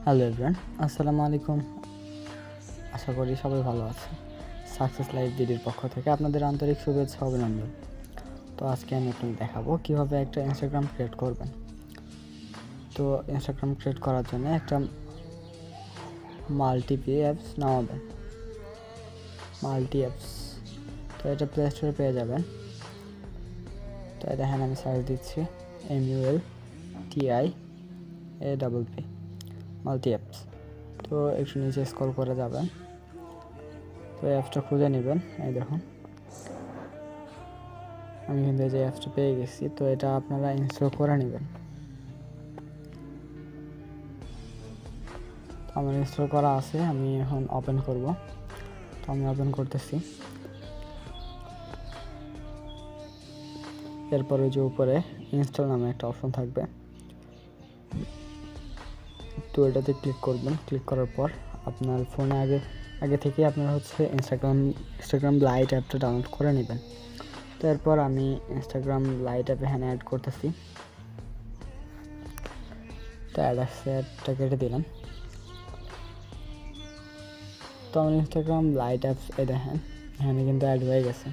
Hello everyone, আসসালামু আলাইকুম। আশা করি সবাই ভালো আছে। সাকসেস লাইফ দিদির পক্ষ থেকে আপনাদের আন্তরিক শুভেচ্ছা অভিনন্দন। তো আজকে আমি আপনাদের দেখাবো কীভাবে একটা ইনস্টাগ্রাম ক্রিয়েট করবেন। তো ইনস্টাগ্রাম ক্রিয়েট করার জন্য একটা মাল্টি অ্যাপস নামাবেন। মাল্টি অ্যাপস, তো এটা প্লে স্টোরে পেয়ে যাবেন। তো দেখেন আমি সার্চ দিচ্ছি MULTIAAPP মাল্টি অ্যাপস। তো একটু নিচে স্ক্রল করে যাবেন। তো অ্যাপসটা খুঁজে নেবেন। এই দেখুন আমি কিন্তু এই যে অ্যাপসটা পেয়ে গেছি। তো এটা আপনারা ইনস্টল করে নেবেন। তো আমার ইনস্টল করা আছে, আমি এখন ওপেন করব। তো আমি ওপেন করতেছি। এরপরে যে উপরে ইনস্টল নামে একটা অপশন থাকবে, তো এটাতে ক্লিক করবেন। ক্লিক করার পর আপনার ফোনে আগে থেকে আপনারা ইনস্টাগ্রাম লাইট অ্যাপটা ডাউনলোড করে নেবেন। তো এরপর আমি ইনস্টাগ্রাম লাইট অ্যাপে এখানে অ্যাড করতেছি। তো অ্যাডটা কেটে দিলাম। তো আমার ইনস্টাগ্রাম লাইট অ্যাপস এই দেখেন এখানে কিন্তু অ্যাড হয়ে গেছে।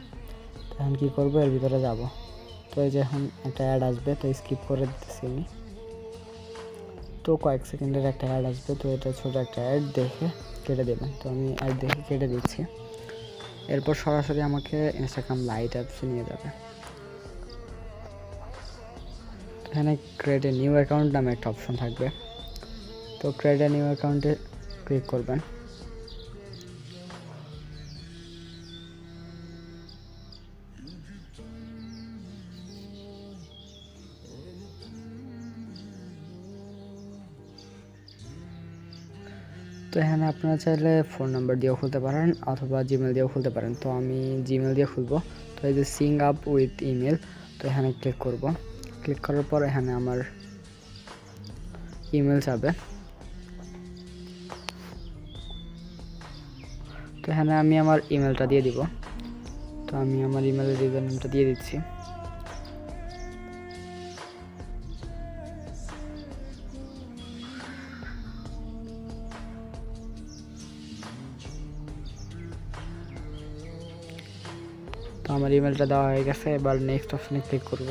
তো এখন কী করবো, এর ভিতরে যাব। তো এই যে এখন একটা অ্যাড আসবে, তো স্কিপ করে দিতেছি আমি। তো কয়েক সেকেন্ডের একটা অ্যাড আসবে, তো এটা ছোটো একটা অ্যাড দেখে কেটে দেবেন। তো আমি অ্যাড দেখে কেটে দিচ্ছি। এরপর সরাসরি আমাকে ইনস্টাগ্রাম লাইট অ্যাপসে নিয়ে যাবে। এখানে ক্রিয়েট এ নিউ অ্যাকাউন্ট নামে একটা অপশন থাকবে। তো ক্রিয়েট এ নিউ অ্যাকাউন্টে ক্লিক করবেন। তো এখানে আপনারা চাইলে ফোন নাম্বার দিয়েও খুলতে পারেন অথবা জিমেল দিয়েও খুলতে পারেন। তো আমি জিমেল দিয়ে খুলবো। তো এই যে সিং আপ উইথ ইমেল, তো এখানে ক্লিক করব। ক্লিক করার পর এখানে আমার ইমেল যাবে। তো এখানে আমি আমার ইমেলটা দিয়ে দিব। তো আমি আমার ইমেলের ইউজার নেমটা দিয়ে দিচ্ছি। তো আমার ইমেলটা দেওয়া হয়ে গেছে। এবার নেক্সট অপশনে ক্লিক করব।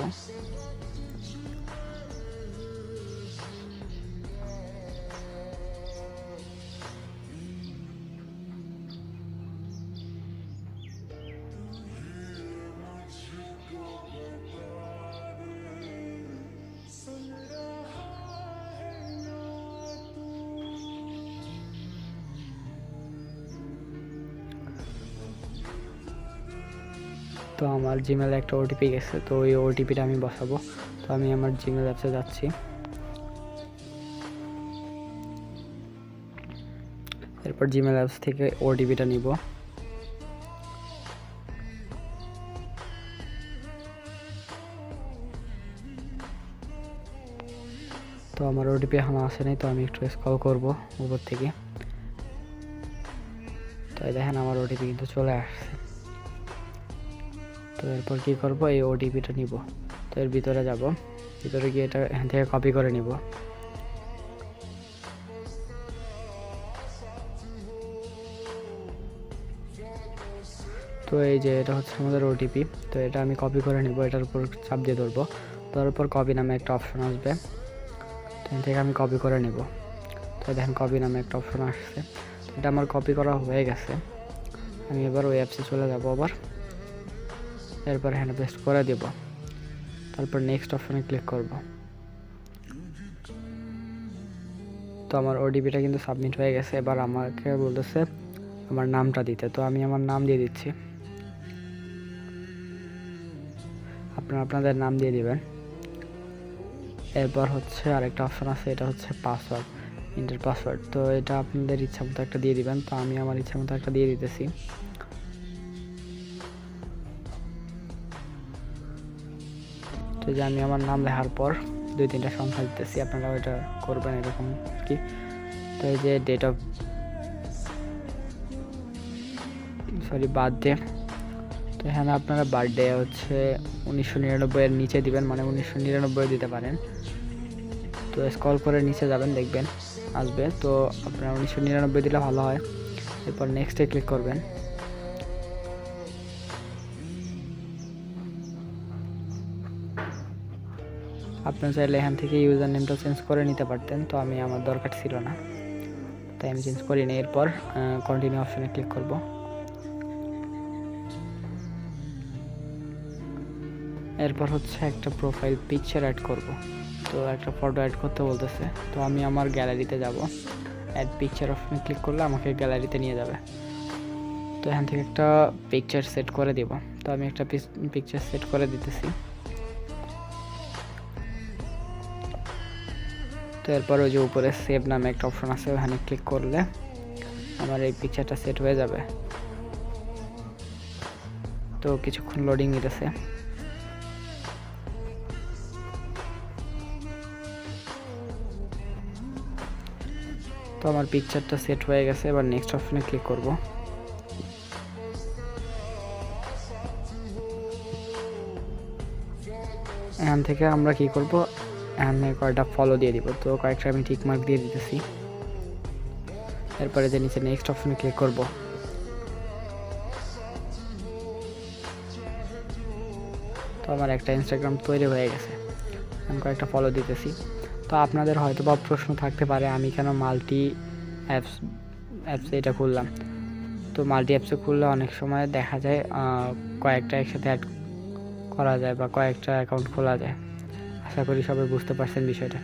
তো আমার জিমেলে একটা ওটিপি গেছে, তো ওই ওটিপিটা আমি বসাবো। তো আমি আমার জিমেল অ্যাপসে যাচ্ছি। এরপর জিমেল অ্যাপস থেকে ওটিপিটা নিব। তো আমার ওটিপি এখনো আসে নাই, তো আমি একটু স্ক্রল করব উপর থেকে। তো এই দেখেন আমার ওটিপি কিন্তু চলে আসছে। তো এরপর কী করব, এই ওটিপিটা নিব। তো এর ভিতরে যাব, ভিতরে গিয়ে এটা এখান থেকে কপি করে নিব। তো এই যে এটা হচ্ছে আমাদের ওটিপি। তো এটা আমি কপি করে নিব, এটার উপর চাপ দিয়ে ধরবো। তারপর কপি নামে একটা অপশন আসবে, তো এখান থেকে আমি কপি করে নিব। তো দেখেন কপি নামে একটা অপশন আসছে। এটা আমার কপি করা হয়ে গেছে। আমি এবার ওই অ্যাপসে চলে যাব আবার। এরপর এখানে পেস্ট করে দেব। তারপর নেক্সট অপশনে ক্লিক করব। তো আমার ওটিপিটা কিন্তু সাবমিট হয়ে গেছে। এবার আমাকে বলতেছে আমার নামটা দিতে। তো আমি আমার নাম দিয়ে দিচ্ছি। আপনারা আপনাদের নাম দিয়ে দিবেন। এরপর হচ্ছে আরেকটা অপশন আছে, এটা হচ্ছে পাসওয়ার্ড, ইন্টার পাসওয়ার্ড। তো এটা আপনাদের ইচ্ছা মতো একটা দিয়ে দিবেন। তো আমি আমার ইচ্ছা মতো একটা দিয়ে দিতেছি। তো যে আমি আমার নাম লেখার পর 2-3টা সংখ্যা দিতেছি, আপনারা ওইটা করবেন এরকম কি। তো এই যে বার্থডে, তো এখানে আপনারা বার্থডে হচ্ছে 1999 এর নিচে দিবেন, মানে 1999 দিতে পারেন। তো স্ক্রল করে নিচে যাবেন, দেখবেন আসবে। তো আপনারা 1999 দিলে ভালো হয়। এরপর নেক্সটে ক্লিক করবেন। আপনার চাইলে এখান থেকে ইউজার নেমটা চেঞ্জ করে নিতে পারতেন, তো আমি আমার দরকার ছিল না তাই আমি চেঞ্জ করিনি। এরপর কন্টিনিউ অপশানে ক্লিক করব। এরপর হচ্ছে একটা প্রোফাইল পিকচার অ্যাড করব। তো একটা ফটো অ্যাড করতে বলতেছে, তো আমি আমার গ্যালারিতে যাব। অ্যাড পিকচার অপশানে ক্লিক করলে আমাকে গ্যালারিতে নিয়ে যাবে। তো এখান থেকে একটা পিকচার সেট করে দিব। তো আমি একটা পিকচার সেট করে দিতেছি। তো এরপর ওই যে উপরে সেভ নামে একটা অপশন আছে, ওখানে ক্লিক করলে আমার এই পিকচারটা সেট হয়ে যাবে। তো কিছুক্ষণ লোডিং নিতেছে। তো আমার পিকচারটা সেট হয়ে গেছে। এবার নেক্সট অপশনে ক্লিক করব। এখান থেকে আমরা কি করব, এখানে কয়েকটা ফলো দিয়ে দিব। তো কয়েকটা আমি টিক মার্ক দিয়ে দিতেছি। এরপরে যে নিচে নেক্সট অপশনে ক্লিক করব। তো আমার একটা ইনস্টাগ্রাম তৈরি হয়ে গেছে। আমি কয়েকটা ফলো দিতেছি। তো আপনাদের হয়তো বা প্রশ্ন থাকতে পারে আমি কেন মাল্টি অ্যাপস এটা খুললাম। তো মাল্টি অ্যাপসে খুললে অনেক সময় দেখা যায় কয়েকটা একসাথে অ্যাড করা যায় বা কয়েকটা অ্যাকাউন্ট খোলা যায়। আশা করি সবাই বুঝতে পারছেন বিষয়টা।